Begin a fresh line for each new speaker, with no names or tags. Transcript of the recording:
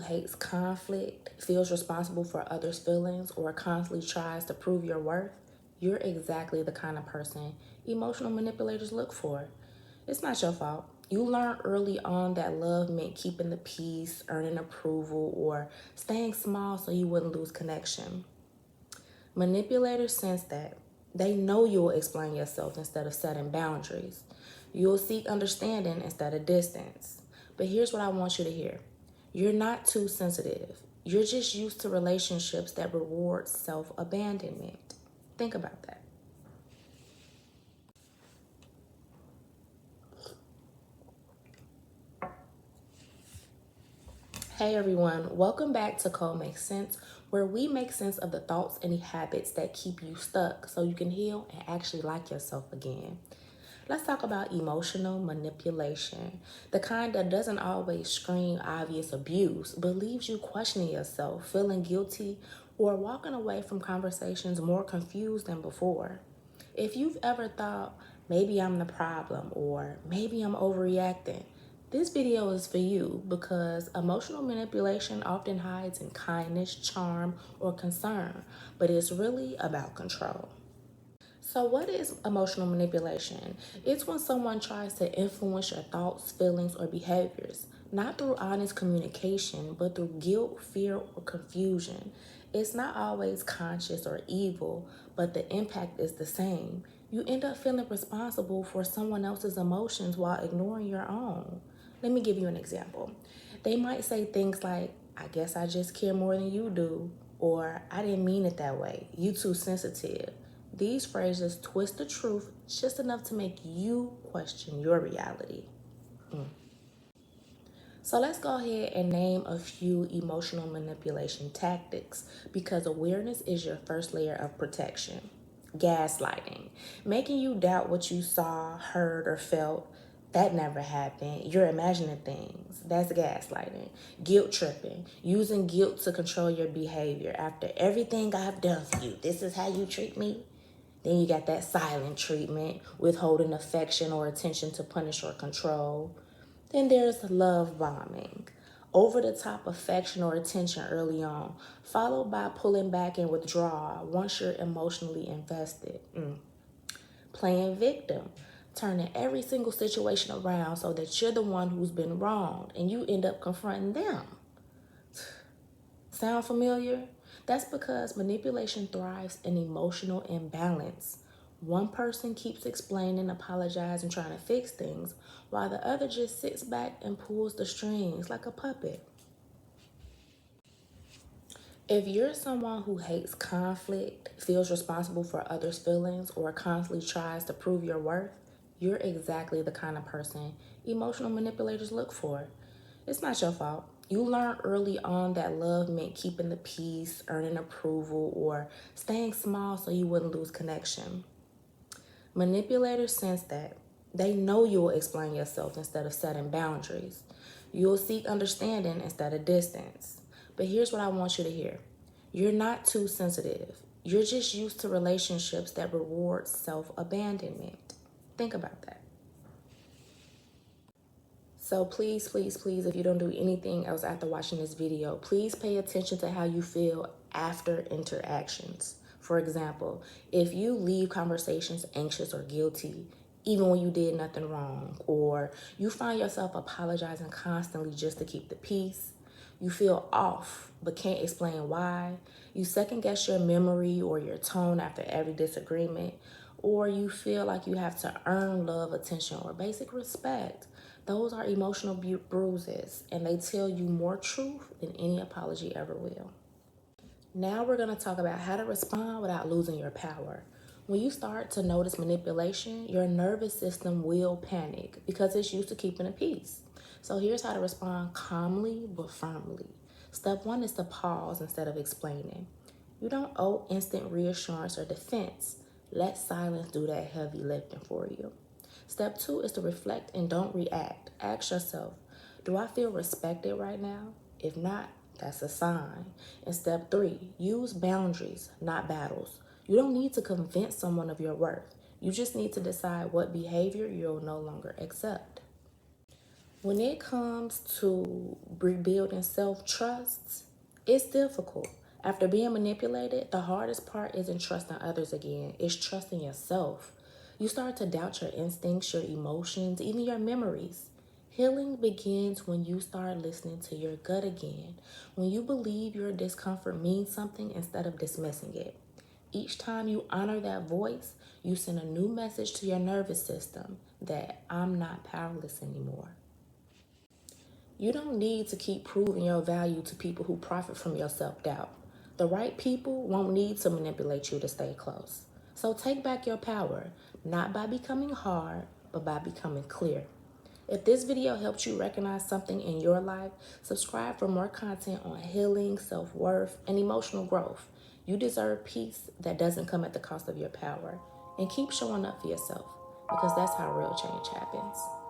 hates conflict, feels responsible for others' feelings, or constantly tries to prove your worth, you're exactly the kind of person emotional manipulators look for. It's not your fault. You learned early on that love meant keeping the peace, earning approval, or staying small so you wouldn't lose connection. Manipulators sense that. They know you'll explain yourself instead of setting boundaries. You'll seek understanding instead of distance. But here's what I want you to hear. You're not too sensitive. You're just used to relationships that reward self-abandonment. Think about that. Hey everyone, welcome back to Code Makes Sense, where we make sense of the thoughts and habits that keep you stuck so you can heal and actually like yourself again. Let's talk about emotional manipulation, the kind that doesn't always scream obvious abuse, but leaves you questioning yourself, feeling guilty, or walking away from conversations more confused than before. If you've ever thought, maybe I'm the problem, or maybe I'm overreacting, this video is for you because emotional manipulation often hides in kindness, charm, or concern, but it's really about control. So, what is emotional manipulation? It's when someone tries to influence your thoughts, feelings, or behaviors, not through honest communication, but through guilt, fear, or confusion. It's not always conscious or evil, but the impact is the same. You end up feeling responsible for someone else's emotions while ignoring your own. Let me give you an example. They might say things like, I guess I just care more than you do, or I didn't mean it that way, you too sensitive. These phrases twist the truth just enough to make you question your reality. So let's go ahead and name a few emotional manipulation tactics because awareness is your first layer of protection. Gaslighting, making you doubt what you saw, heard, or felt. That never happened. You're imagining things. That's gaslighting. Guilt tripping, using guilt to control your behavior. After everything I've done for you, this is how you treat me. Then you got that silent treatment, withholding affection or attention to punish or control. Then there's love bombing, over the top affection or attention early on, followed by pulling back and withdrawal once you're emotionally invested. Playing victim, turning every single situation around so that you're the one who's been wronged and you end up confronting them. Sound familiar? That's because manipulation thrives in emotional imbalance. One person keeps explaining, apologizing, trying to fix things, while the other just sits back and pulls the strings like a puppet. If you're someone who hates conflict, feels responsible for others' feelings, or constantly tries to prove your worth, you're exactly the kind of person emotional manipulators look for. It's not your fault. You learned early on that love meant keeping the peace, earning approval, or staying small so you wouldn't lose connection. Manipulators sense that. They know you'll explain yourself instead of setting boundaries. You'll seek understanding instead of distance. But here's what I want you to hear. You're not too sensitive. You're just used to relationships that reward self-abandonment. Think about that. So please, please, please, if you don't do anything else after watching this video, please pay attention to how you feel after interactions. For example, if you leave conversations anxious or guilty, even when you did nothing wrong, or you find yourself apologizing constantly just to keep the peace, you feel off but can't explain why, you second guess your memory or your tone after every disagreement, or you feel like you have to earn love, attention, or basic respect, those are emotional bruises, and they tell you more truth than any apology ever will. Now we're going to talk about how to respond without losing your power. When you start to notice manipulation, your nervous system will panic because it's used to keeping the peace. So here's how to respond calmly but firmly. Step one is to pause instead of explaining. You don't owe instant reassurance or defense. Let silence do that heavy lifting for you. Step two is to reflect and don't react. Ask yourself, do I feel respected right now? If not, that's a sign. And step three, use boundaries, not battles. You don't need to convince someone of your worth. You just need to decide what behavior you'll no longer accept. When it comes to rebuilding self-trust, it's difficult. After being manipulated, the hardest part isn't trusting others again, it's trusting yourself. You start to doubt your instincts, your emotions, even your memories. Healing begins when you start listening to your gut again, when you believe your discomfort means something instead of dismissing it. Each time you honor that voice, you send a new message to your nervous system that I'm not powerless anymore. You don't need to keep proving your value to people who profit from your self doubt. The right people won't need to manipulate you to stay close. So take back your power, not by becoming hard, but by becoming clear. If this video helped you recognize something in your life, subscribe for more content on healing, self worth, and emotional growth. You deserve peace that doesn't come at the cost of your power. And keep showing up for yourself because that's how real change happens.